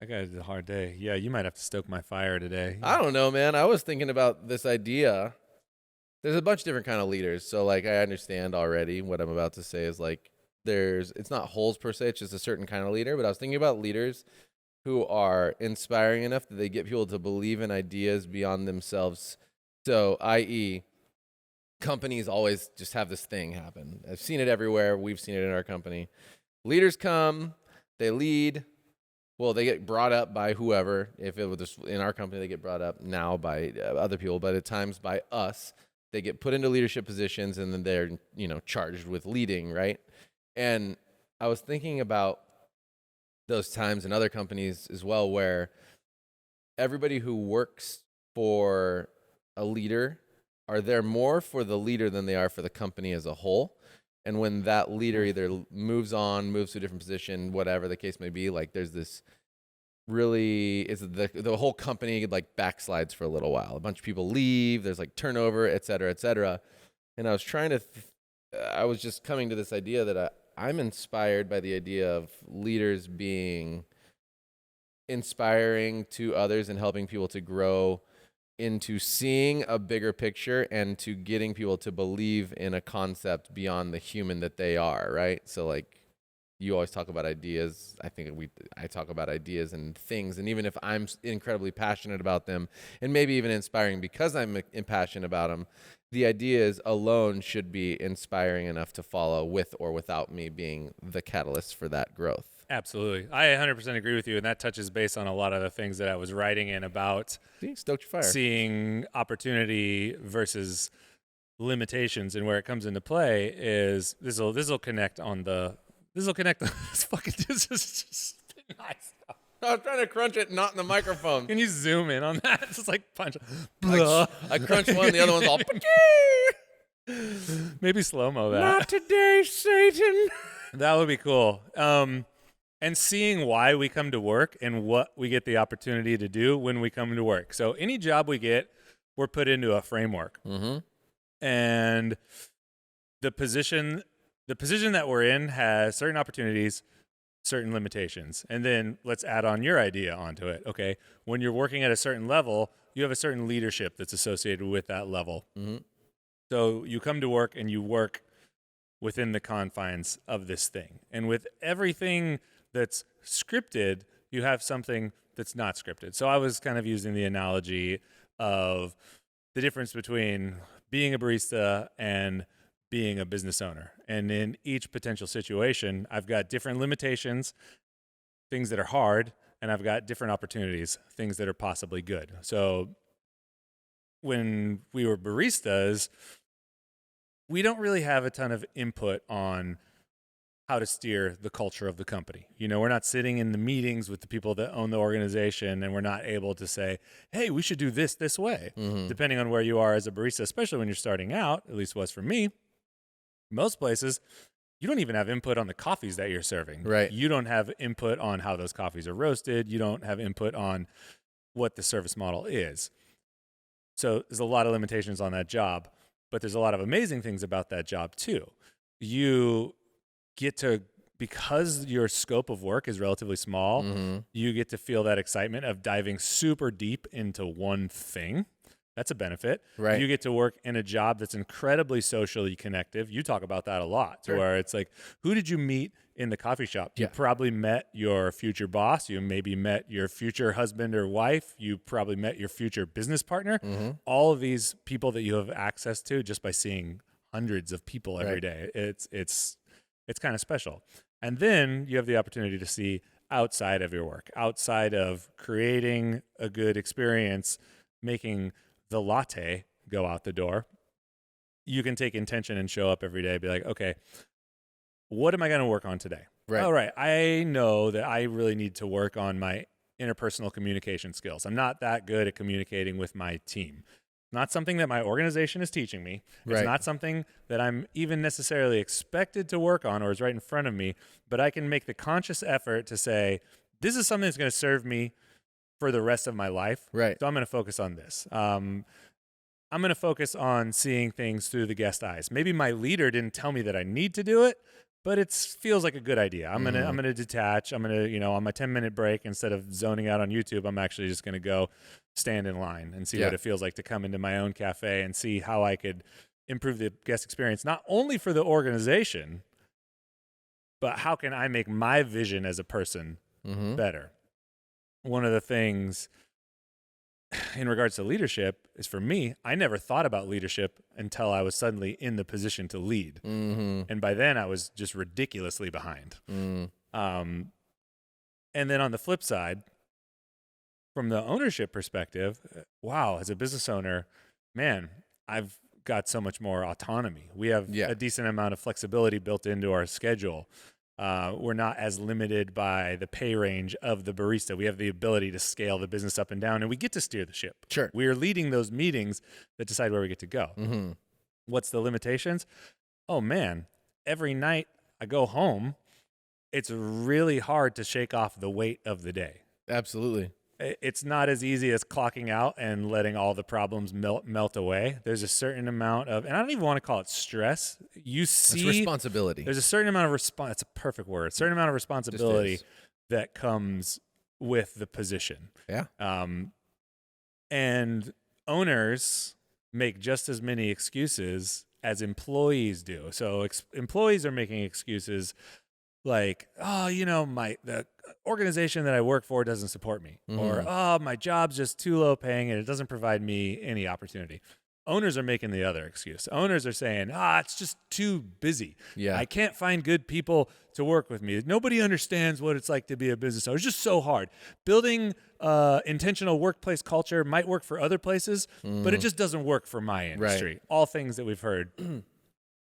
That guy's a hard day. Yeah, you might have to stoke my fire today. I don't know, man. I was thinking about this idea. There's a bunch of different kind of leaders. So like I understand already what I'm about to say is like it's not holes per se, it's just a certain kind of leader. But I was thinking about leaders who are inspiring enough that they get people to believe in ideas beyond themselves. So, i.e., companies always just have this thing happen. I've seen it everywhere. We've seen it in our company. Leaders come, they lead. Well, they get brought up by whoever. If it was just in our company, they get brought up now by other people, but at times by us. They get put into leadership positions, and then they're charged with leading, right? And I was thinking about those times in other companies as well, where everybody who works for a leader are there more for the leader than they are for the company as a whole. And when that leader either moves on, moves to a different position, whatever the case may be, like there's this really is the whole company like backslides for a little while. A bunch of people leave. There's like turnover, et cetera, et cetera. And I was trying to, I was just coming to this idea that I'm inspired by the idea of leaders being inspiring to others and helping people to grow into seeing a bigger picture and to getting people to believe in a concept beyond the human that they are, right? So like you always talk about ideas. I talk about ideas and things, and even if I'm incredibly passionate about them and maybe even inspiring because I'm passionate about them, the ideas alone should be inspiring enough to follow with or without me being the catalyst for that growth. Absolutely. I 100% agree with you, and that touches base on a lot of the things that I was writing in about Stoked your fire. Seeing opportunity versus limitations, and where it comes into play is this will connect this fucking this is just nice. I was trying to crunch it, not in the microphone. Can you zoom in on that? It's just like punch. I crunched one, the other one's all. Maybe slow-mo that. Not today, Satan. That would be cool. And seeing why we come to work and what we get the opportunity to do when we come to work. So any job we get, we're put into a framework. Mm-hmm. And the position that we're in has certain opportunities, certain limitations. And then let's add on your idea onto it. Okay. When you're working at a certain level, you have a certain leadership that's associated with that level. Mm-hmm. So you come to work and you work within the confines of this thing. And with everything that's scripted, you have something that's not scripted. So I was kind of using the analogy of the difference between being a barista and being a business owner. And in each potential situation, I've got different limitations, things that are hard, and I've got different opportunities, things that are possibly good. So when we were baristas, we don't really have a ton of input on how to steer the culture of the company. We're not sitting in the meetings with the people that own the organization, and we're not able to say, hey, we should do this way. Mm-hmm. Depending on where you are as a barista, especially when you're starting out, at least was for me, most places, you don't even have input on the coffees that you're serving. Right. You don't have input on how those coffees are roasted. You don't have input on what the service model is. So there's a lot of limitations on that job, but there's a lot of amazing things about that job too. You get to, because your scope of work is relatively small, mm-hmm. you get to feel that excitement of diving super deep into one thing. That's a benefit. Right. You get to work in a job that's incredibly socially connective. You talk about that a lot, sure. Where it's like, who did you meet in the coffee shop? Yeah. You probably met your future boss. You maybe met your future husband or wife. You probably met your future business partner. Mm-hmm. All of these people that you have access to just by seeing hundreds of people every day. It's kind of special. And then you have the opportunity to see outside of your work, outside of creating a good experience, making the latte go out the door. You can take intention and show up every day, be like, okay, what am I going to work on today? Right. All right. I know that I really need to work on my interpersonal communication skills. I'm not that good at communicating with my team. Not something that my organization is teaching me. It's not something that I'm even necessarily expected to work on or is right in front of me, but I can make the conscious effort to say, this is something that's going to serve me for the rest of my life. Right. So I'm going to focus on this. I'm going to focus on seeing things through the guest eyes. Maybe my leader didn't tell me that I need to do it, but it feels like a good idea. I'm gonna detach. I'm gonna, on my 10-minute break, instead of zoning out on YouTube, I'm actually just gonna go stand in line and see what it feels like to come into my own cafe and see how I could improve the guest experience, not only for the organization, but how can I make my vision as a person better. One of the things in regards to leadership is, for me, I never thought about leadership until I was suddenly in the position to lead. And by then I was just ridiculously behind. And then on the flip side, from the ownership perspective, wow, as a business owner, man, I've got so much more autonomy. We have a decent amount of flexibility built into our schedule. We're not as limited by the pay range of the barista. We have the ability to scale the business up and down, and we get to steer the ship. Sure. We are leading those meetings that decide where we get to go. What's the limitations? Oh, man, every night I go home, it's really hard to shake off the weight of the day. Absolutely. It's not as easy as clocking out and letting all the problems melt away. There's a certain amount of, and I don't even want to call it stress. It's responsibility. There's a certain amount of It's a perfect word. A certain amount of responsibility that comes with the position. Yeah. And owners make just as many excuses as employees do. So employees are making excuses like, oh, the organization that I work for doesn't support me, or, oh, my job's just too low paying and it doesn't provide me any opportunity. Owners are making the other excuse. Owners are saying, it's just too busy. Yeah. I can't find good people to work with me. Nobody understands what it's like to be a business owner. It's just so hard. Building intentional workplace culture might work for other places, but it just doesn't work for my industry. Right. All things that we've heard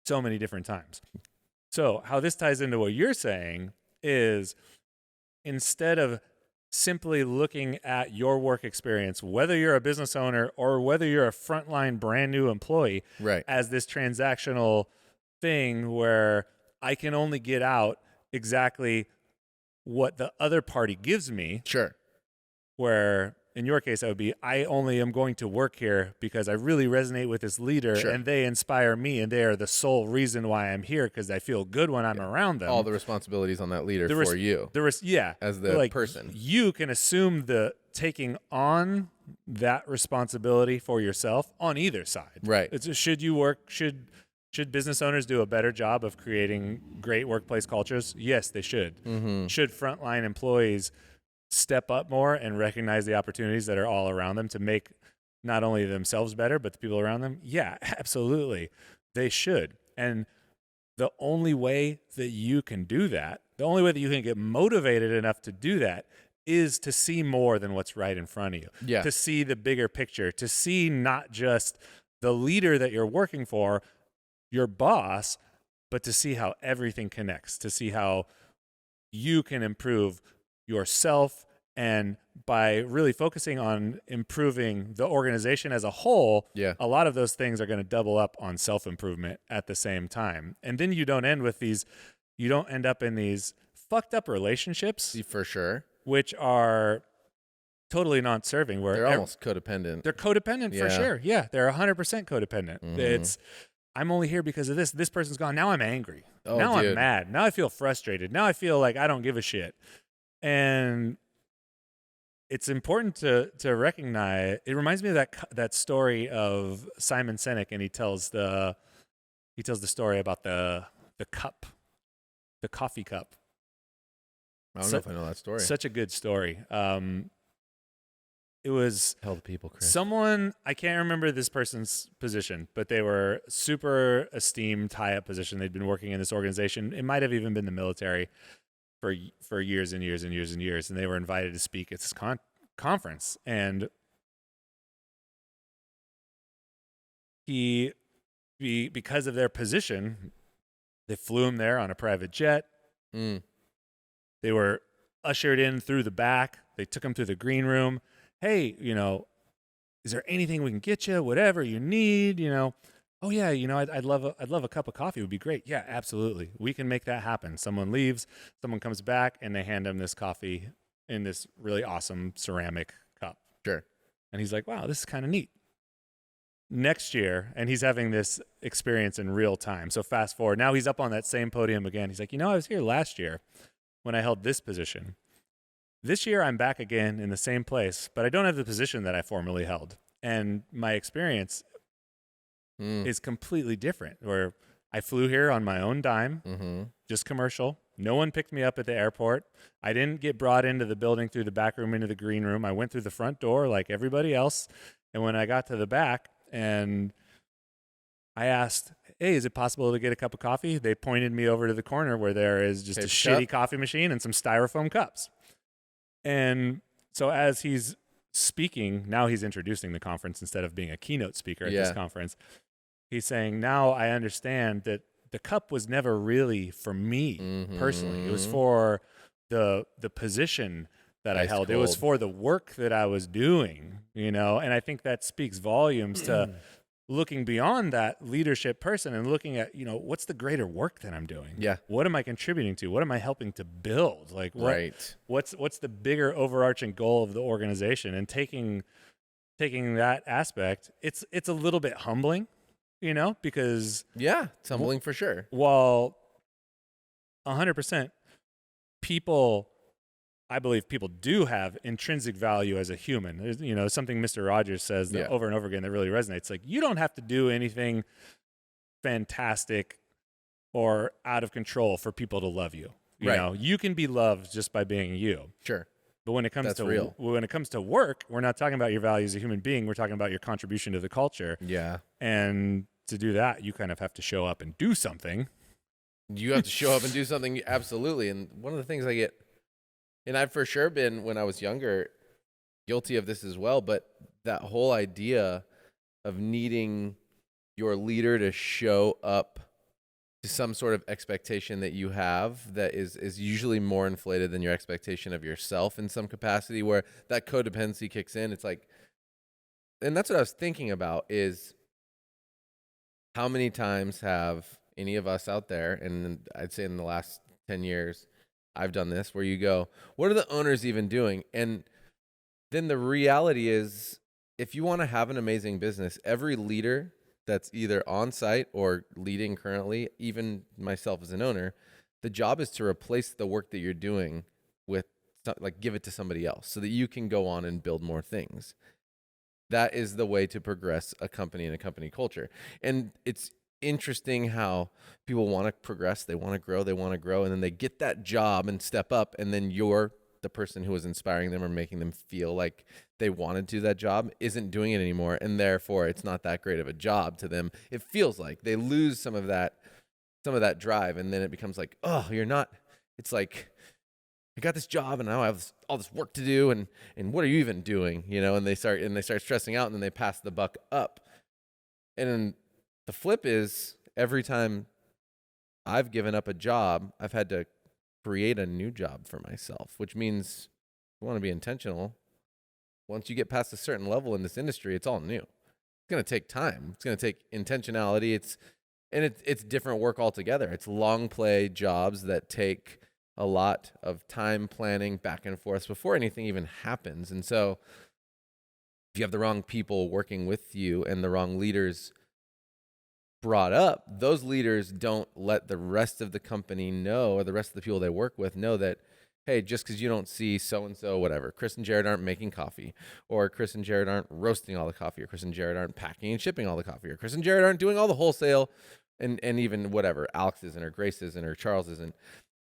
so many different times. So how this ties into what you're saying is, instead of simply looking at your work experience, whether you're a business owner or whether you're a frontline brand new employee, as this transactional thing where I can only get out exactly what the other party gives me. Sure. Where in your case, that would be, I only am going to work here because I really resonate with this leader and they inspire me and they are the sole reason why I'm here, because I feel good when I'm around them. All the responsibilities on that leader for you. As the person. You can assume the taking on that responsibility for yourself on either side. Right. Should business owners do a better job of creating great workplace cultures? Yes, they should. Should frontline employees step up more and recognize the opportunities that are all around them to make not only themselves better, but the people around them? Yeah, absolutely. They should. And the only way that you can do that, the only way that you can get motivated enough to do that, is to see more than what's right in front of you. Yeah. To see the bigger picture, to see not just the leader that you're working for, your boss, but to see how everything connects, to see how you can improve yourself, and by really focusing on improving the organization as a whole, a lot of those things are going to double up on self-improvement at the same time. And then you don't end up in these fucked up relationships, for sure, which are totally not serving, where they're almost codependent. They're codependent for sure. Yeah, they're 100% codependent. It's, I'm only here because of this. This person's gone. Now I'm angry. Now I'm mad. Now I feel frustrated. Now I feel like I don't give a shit. And it's important to recognize. It reminds me of that story of Simon Sinek, and he tells the story about the cup, the coffee cup. I don't know if I know that story. Such a good story. It was Tell the people, Chris. Someone, I can't remember this person's position, but they were super esteemed, high up position. They'd been working in this organization. It might have even been the military for years and years and years and years, and they were invited to speak at this conference. And because of their position, they flew him there on a private jet. They were ushered in through the back. They took him to the green room. Hey, is there anything we can get you? Whatever you need, Oh yeah, I'd love a cup of coffee. It would be great. Yeah, absolutely. We can make that happen. Someone leaves, someone comes back, and they hand him this coffee in this really awesome ceramic cup. Sure. And he's like, wow, this is kind of neat. next year, and he's having this experience in real time. So fast forward, now he's up on that same podium again. He's like, I was here last year when I held this position. This year I'm back again in the same place, but I don't have the position that I formerly held. And my experience is completely different, where I flew here on my own dime, just commercial. No one picked me up at the airport. I didn't get brought into the building through the back room into the green room. I went through the front door like everybody else. And when I got to the back and I asked, hey, is it possible to get a cup of coffee? They pointed me over to the corner where there is just a shitty coffee machine and some styrofoam cups. And so as he's speaking, now he's introducing the conference instead of being a keynote speaker at this conference. He's saying, now I understand that the cup was never really for me personally. It was for the position that I held. It was for the work that I was doing, and I think that speaks volumes to looking beyond that leadership person and looking at, what's the greater work that I'm doing? Yeah. What am I contributing to? What am I helping to build? Like what's the bigger overarching goal of the organization? And taking that aspect, it's a little bit humbling, because it's humbling for sure. While 100% I believe people do have intrinsic value as a human. There's, something Mr. Rogers says that over and over again that really resonates. Like, you don't have to do anything fantastic or out of control for people to love you. You know, you can be loved just by being you. Sure. But when it comes to work, we're not talking about your value as a human being. We're talking about your contribution to the culture. Yeah. And to do that, you kind of have to show up and do something. You have to show up and do something. Absolutely. And one of the things I get, and I've for sure been, when I was younger, guilty of this as well, but that whole idea of needing your leader to show up to some sort of expectation that you have that is usually more inflated than your expectation of yourself in some capacity, where that codependency kicks in. It's like, and that's what I was thinking about, is how many times have any of us out there, and I'd say in the last 10 years, I've done this, where you go, what are the owners even doing? And then the reality is, if you want to have an amazing business, every leader that's either on site or leading currently, even myself as an owner, the job is to replace the work that you're doing with, like, give it to somebody else so that you can go on and build more things. That is the way to progress a company and a company culture. And it's interesting how people want to progress, they want to grow, and then they get that job and step up, and then you're the person who was inspiring them or making them feel like they wanted to do that job isn't doing it anymore, and therefore it's not that great of a job to them. It feels like they lose some of that drive, and then it becomes like, oh, you're not. It's like, I got this job and now I have all this work to do, and what are you even doing? And they start stressing out, and then they pass the buck up. And then the flip is, every time I've given up a job, I've had to create a new job for myself, which means you want to be intentional. Once you get past a certain level in this industry, it's all new. It's going to take time. It's going to take intentionality. It's different work altogether. It's long play jobs that take a lot of time, planning, back and forth before anything even happens. And so if you have the wrong people working with you and the wrong leaders brought up, those leaders don't let the rest of the company know, or the rest of the people they work with know, that, hey, just because you don't see so-and-so, whatever, Chris and Jared aren't making coffee, or Chris and Jared aren't roasting all the coffee, or Chris and Jared aren't packing and shipping all the coffee, or Chris and Jared aren't doing all the wholesale, and even whatever, Alex isn't, or Grace isn't, or Charles isn't.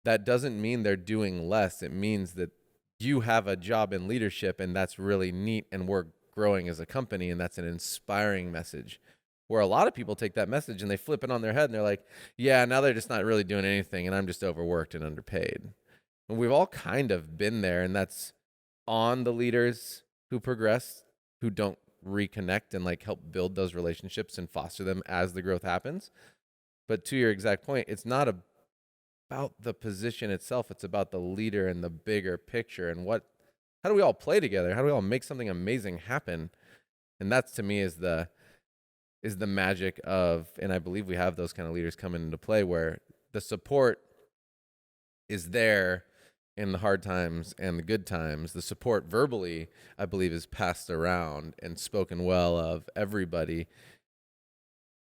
That doesn't mean they're doing less. It means that you have a job in leadership, and that's really neat, and we're growing as a company, and that's an inspiring message. Where a lot of people take that message and they flip it on their head, and they're like, yeah, now they're just not really doing anything, and I'm just overworked and underpaid. And we've all kind of been there, and that's on the leaders who progress, who don't reconnect and like help build those relationships and foster them as the growth happens. But to your exact point, it's not about the position itself. It's about the leader and the bigger picture, and how do we all play together? How do we all make something amazing happen? And that's, to me, is the magic of, and I believe we have those kind of leaders coming into play, where the support is there in the hard times and the good times. The support verbally, I believe, is passed around and spoken well of everybody.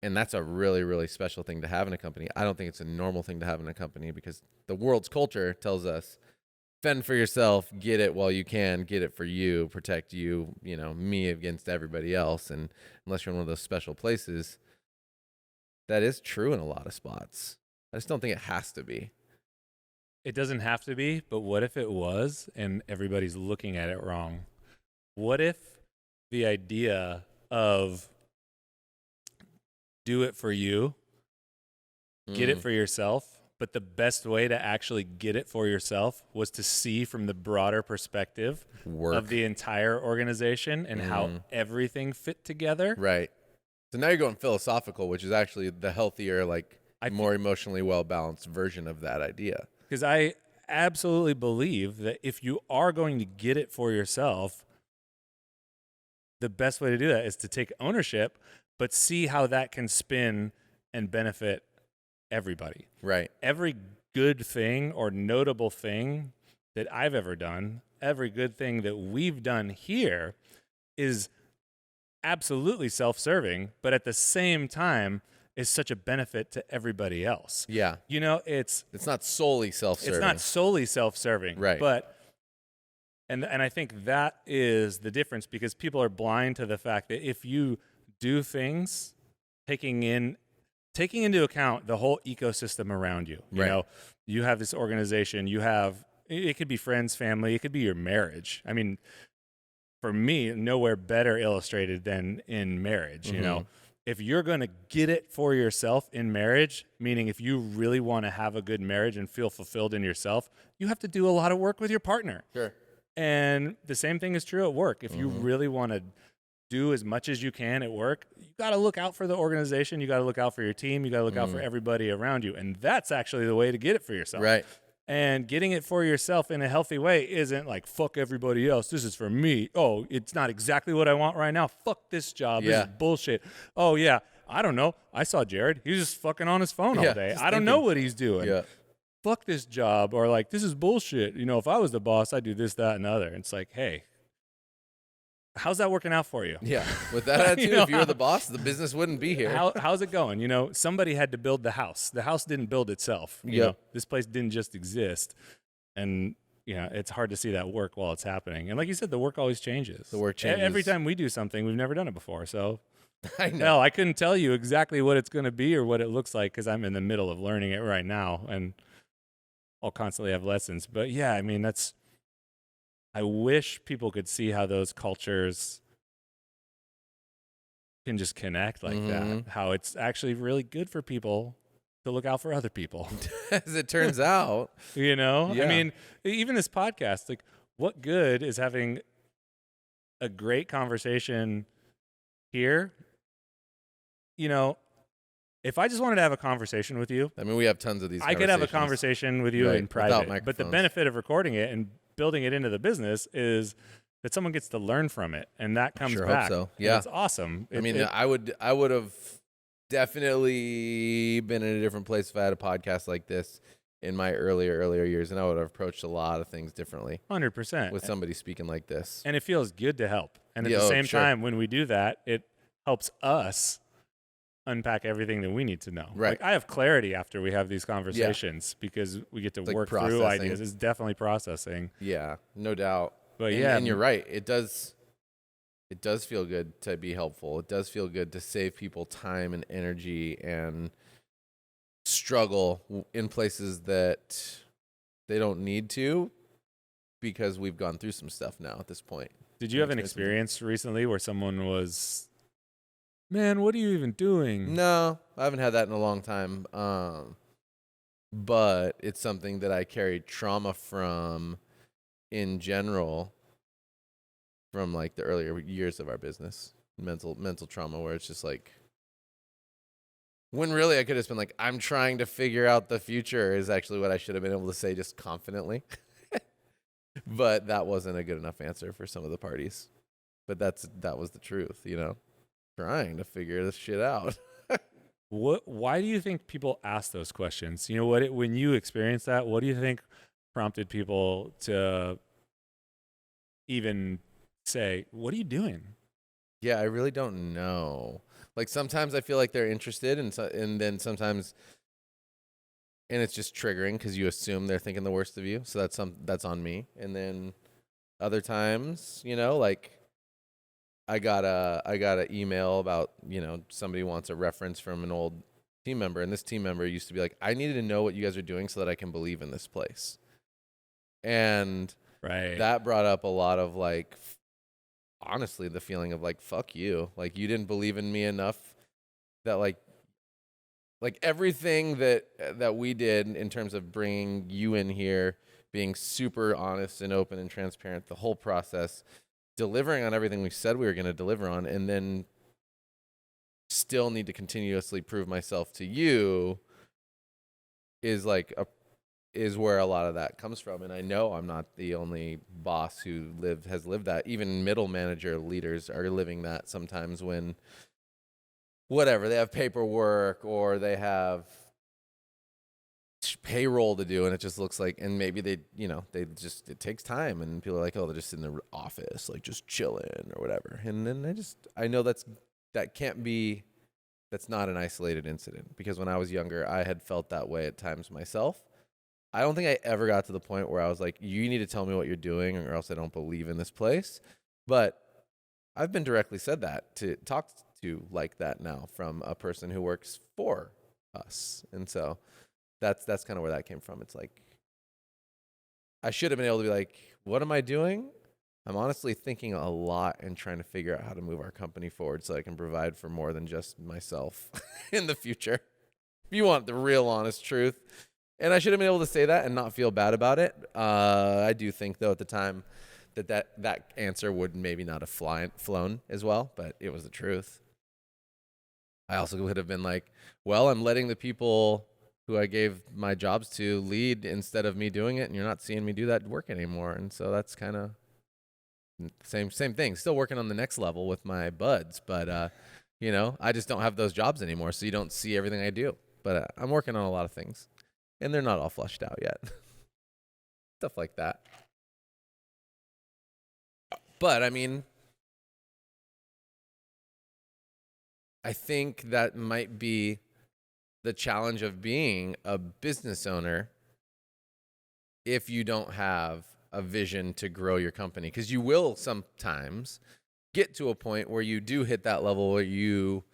And that's a really, really special thing to have in a company. I don't think it's a normal thing to have in a company because the world's culture tells us fend for yourself, get it while you can, get it for you, protect you, me against everybody else. And unless you're in one of those special places, that is true in a lot of spots. I just don't think it has to be. It doesn't have to be, but what if it was and everybody's looking at it wrong? What if the idea of do it for you, get it for yourself, but the best way to actually get it for yourself was to see from the broader perspective of the entire organization and how everything fit together? Right. So now you're going philosophical, which is actually the healthier, more emotionally well-balanced version of that idea. Because I absolutely believe that if you are going to get it for yourself, the best way to do that is to take ownership, but see how that can spin and benefit everybody. Right. Every good thing or notable thing that I've ever done, every good thing that we've done here is absolutely self-serving, but at the same time is such a benefit to everybody else. Yeah. It's not solely self-serving. It's not solely self-serving. Right. But and I think that is the difference, because people are blind to the fact that if you do things taking into account the whole ecosystem around you, you have this organization, it could be friends, family, it could be your marriage. I mean, for me, nowhere better illustrated than in marriage. If you're going to get it for yourself in marriage, meaning if you really want to have a good marriage and feel fulfilled in yourself, you have to do a lot of work with your partner. Sure. And the same thing is true at work. If you really want to do as much as you can at work, you got to look out for the organization. You got to look out for your team. You got to look out for everybody around you. And that's actually the way to get it for yourself. Right. And getting it for yourself in a healthy way isn't like, fuck everybody else. This is for me. Oh, it's not exactly what I want right now. Fuck this job. This is bullshit. Oh, yeah. I don't know. I saw Jared. He's just fucking on his phone all day. I don't know what he's doing. Yeah. Fuck this job. Or like, this is bullshit. If I was the boss, I'd do this, that, and the other. And it's like, hey, how's that working out for you? Yeah. With that attitude, if you were the boss, the business wouldn't be here. How's it going? Somebody had to build the house. The house didn't build itself. This place didn't just exist. And, it's hard to see that work while it's happening. And like you said, the work always changes. The work changes. Every time we do something, we've never done it before. So I know. hell, I couldn't tell you exactly what it's going to be or what it looks like because I'm in the middle of learning it right now. And I'll constantly have lessons. But yeah, I mean, I wish people could see how those cultures can just connect like that. How it's actually really good for people to look out for other people. As it turns out. Yeah. I mean, even this podcast, like, what good is having a great conversation here? If I just wanted to have a conversation with you, I mean, we have tons of these. I could have a conversation with you in private. But the benefit of recording it and building it into the business is that someone gets to learn from it, and that comes back. Hope so. Yeah, it's awesome. I would have definitely been in a different place if I had a podcast like this in my earlier years, and I would have approached a lot of things differently. 100% with somebody speaking like this, and it feels good to help. And at the same time, when we do that, it helps us unpack everything that we need to know. Right. Like, I have clarity after we have these conversations because we get to work through ideas. It's definitely processing. Yeah, no doubt. But and you're right. It does feel good to be helpful. It does feel good to save people time and energy and struggle in places that they don't need to, because we've gone through some stuff now at this point. Did you have an experience recently where someone was, man, what are you even doing? No, I haven't had that in a long time. But it's something that I carried trauma from in general from like the earlier years of our business. Mental trauma, where it's just like, when really I could have been like, I'm trying to figure out the future, is actually what I should have been able to say just confidently. But that wasn't a good enough answer for some of the parties. But that was the truth, trying to figure this shit out. Why do you think people ask those questions? When you experience that, what do you think prompted people to even say, "What are you doing?" Yeah, I really don't know. Like sometimes I feel like they're interested, and then sometimes, and it's just triggering because you assume they're thinking the worst of you. So that's on me. And then other times, like I got an email about somebody wants a reference from an old team member, and this team member used to be like, I needed to know what you guys are doing so that I can believe in this place, and Right. that brought up a lot of like honestly the feeling of like fuck you, like you didn't believe in me enough that like everything that we did in terms of bringing you in here, being super honest and open and transparent, the whole process, delivering on everything we said we were going to deliver on, and then still need to continuously prove myself to you is like is where a lot of that comes from. And I know I'm not the only boss who has lived that. Even middle manager leaders are living that sometimes when whatever, they have paperwork or they have payroll to do, and it just looks like, and maybe they just, it takes time, and people are like, oh, they're just in the office like just chilling or whatever. And then I know that can't be, that's not an isolated incident, because when I was younger I had felt that way at times myself. I don't think I ever got to the point where I was like, you need to tell me what you're doing or else I don't believe in this place. But I've been directly said that, to talk to like that now from a person who works for us. And so that's kind of where that came from. It's like I should have been able to be like, what am I doing? I'm honestly thinking a lot and trying to figure out how to move our company forward so I can provide for more than just myself in the future. If you want the real honest truth. And I should have been able to say that and not feel bad about it. I do think, though, at the time that answer would maybe not have flown as well, but it was the truth. I also would have been like, well, I'm letting the people who I gave my jobs to lead instead of me doing it, and you're not seeing me do that work anymore. And so that's kind of same thing. Still working on the next level with my buds, but I just don't have those jobs anymore, so you don't see everything I do. But I'm working on a lot of things, and they're not all fleshed out yet. Stuff like that. But I mean, I think that might be the challenge of being a business owner if you don't have a vision to grow your company, because you will sometimes get to a point where you do hit that level where you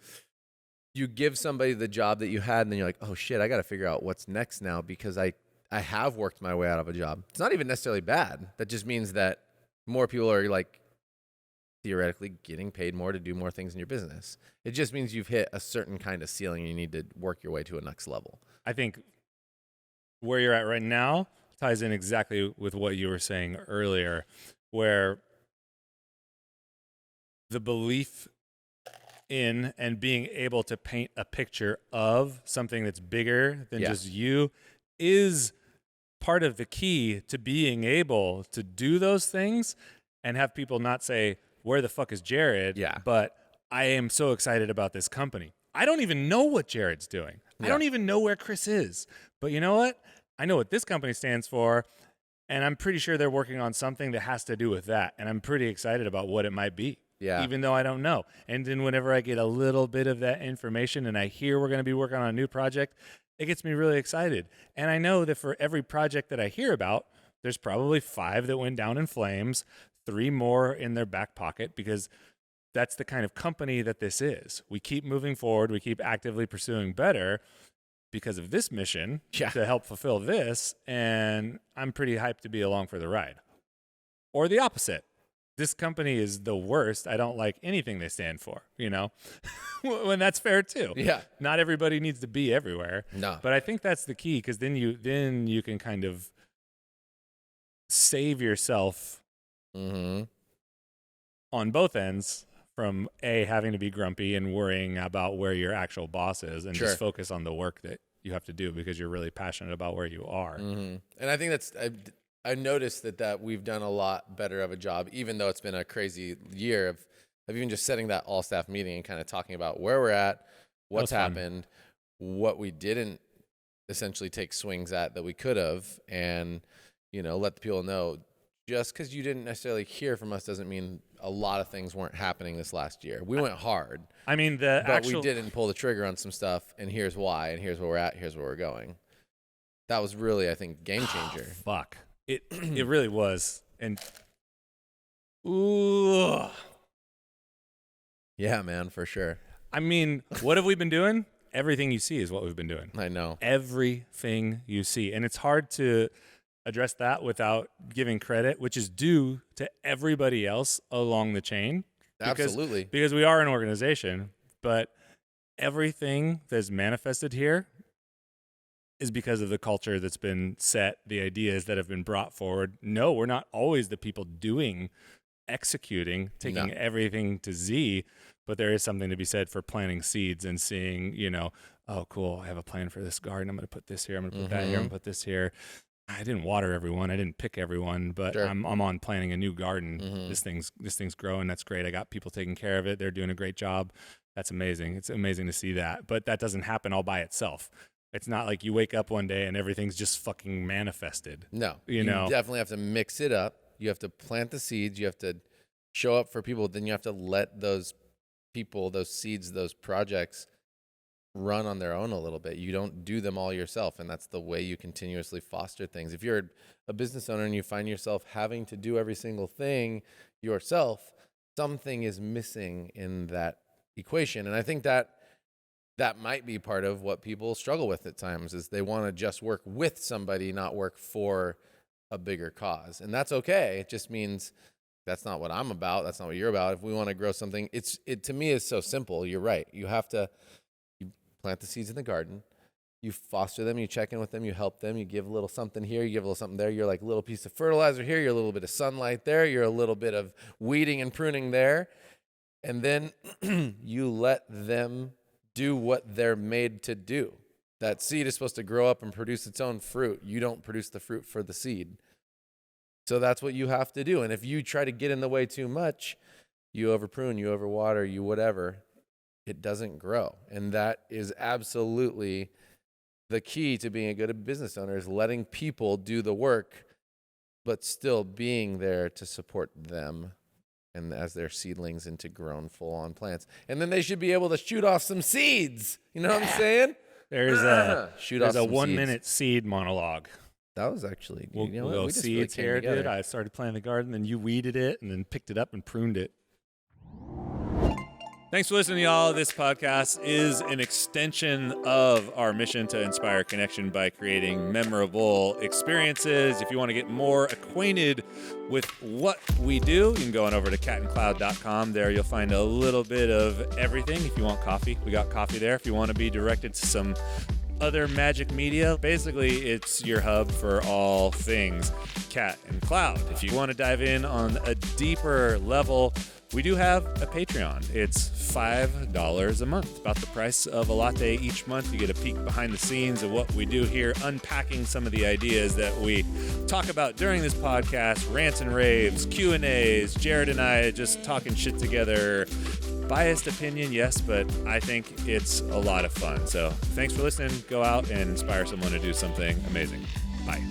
give somebody the job that you had, and then you're like, oh shit, I got to figure out what's next now, because I have worked my way out of a job. It's not even necessarily bad. That just means that more people are like theoretically getting paid more to do more things in your business. It just means you've hit a certain kind of ceiling and you need to work your way to a next level. I think where you're at right now ties in exactly with what you were saying earlier, where the belief in and being able to paint a picture of something that's bigger than just you is part of the key to being able to do those things and have people not say, where the fuck is Jared? Yeah. But I am so excited about this company. I don't even know what Jared's doing. I don't even know where Chris is. But you know what? I know what this company stands for, and I'm pretty sure they're working on something that has to do with that. And I'm pretty excited about what it might be. Yeah. Even though I don't know. And then whenever I get a little bit of that information and I hear we're going to be working on a new project, it gets me really excited. And I know that for every project that I hear about, there's probably 5 that went down in flames, 3 more in their back pocket, because that's the kind of company that this is. We keep moving forward. We keep actively pursuing better because of this mission to help fulfill this. And I'm pretty hyped to be along for the ride. Or the opposite. This company is the worst. I don't like anything they stand for, when that's fair too. Yeah. Not everybody needs to be everywhere. No. But I think that's the key, because then you can kind of save yourself on both ends from having to be grumpy and worrying about where your actual boss is, and just focus on the work that you have to do because you're really passionate about where you are. And I think that's, I noticed that we've done a lot better of a job, even though it's been a crazy year of even just setting that all staff meeting and kind of talking about where we're at, what's happened, what we didn't essentially take swings at that we could have, and let the people know. Just because you didn't necessarily hear from us doesn't mean a lot of things weren't happening this last year. We went hard. I mean, but we didn't pull the trigger on some stuff, and here's why, and here's where we're at, here's where we're going. That was really, I think, game changer. Fuck. It really was. And ooh. Yeah, man, for sure. I mean, what have we been doing? Everything you see is what we've been doing. I know. Everything you see. And it's hard to address that without giving credit, which is due to everybody else along the chain. Absolutely. Because we are an organization, but everything that's manifested here is because of the culture that's been set, the ideas that have been brought forward. No, we're not always the people executing, taking everything to Z, but there is something to be said for planting seeds and seeing, oh, cool, I have a plan for this garden. I'm going to put this here. I'm going to put that here. I'm going to put this here. I didn't water everyone. I didn't pick everyone, but sure. I'm on planting a new garden. This thing's growing. That's great. I got people taking care of it. They're doing a great job. That's amazing. It's amazing to see that, but that doesn't happen all by itself. It's not like you wake up one day and everything's just fucking manifested. No, you definitely have to mix it up. You have to plant the seeds. You have to show up for people. Then you have to let those people, those seeds, those projects run on their own a little bit. You don't do them all yourself, and that's the way you continuously foster things. If you're a business owner and you find yourself having to do every single thing yourself, something is missing in that equation. And I think that might be part of what people struggle with at times, is they want to just work with somebody, not work for a bigger cause. And that's okay. It just means that's not what I'm about. That's not what you're about. If we want to grow something, it to me is so simple. You're right. You plant the seeds in the garden. You foster them. You check in with them. You help them. You give a little something here. You give a little something there. You're like a little piece of fertilizer here. You're a little bit of sunlight there. You're a little bit of weeding and pruning there. And then you let them do what they're made to do. That seed is supposed to grow up and produce its own fruit. You don't produce the fruit for the seed. So that's what you have to do. And if you try to get in the way too much, you overprune, you overwater, you whatever, it doesn't grow. And that is absolutely the key to being a good business owner, is letting people do the work, but still being there to support them and as their seedlings into grown full-on plants. And then they should be able to shoot off some seeds. You know what I'm saying? There's a 1-minute seed monologue. That was actually good. We'll go seeds here, dude. I started planting the garden, then you weeded it, and then picked it up and pruned it. Thanks for listening, y'all. This podcast is an extension of our mission to inspire connection by creating memorable experiences. If you want to get more acquainted with what we do, you can go on over to catandcloud.com. There you'll find a little bit of everything. If you want coffee, we got coffee there. If you want to be directed to some other magic media, basically it's your hub for all things Cat and Cloud. If you want to dive in on a deeper level, we do have a Patreon. It's $5 a month, about the price of a latte each month. You get a peek behind the scenes of what we do here, unpacking some of the ideas that we talk about during this podcast, rants and raves, Q&As, Jared and I just talking shit together. Biased opinion, yes, but I think it's a lot of fun. So thanks for listening. Go out and inspire someone to do something amazing. Bye.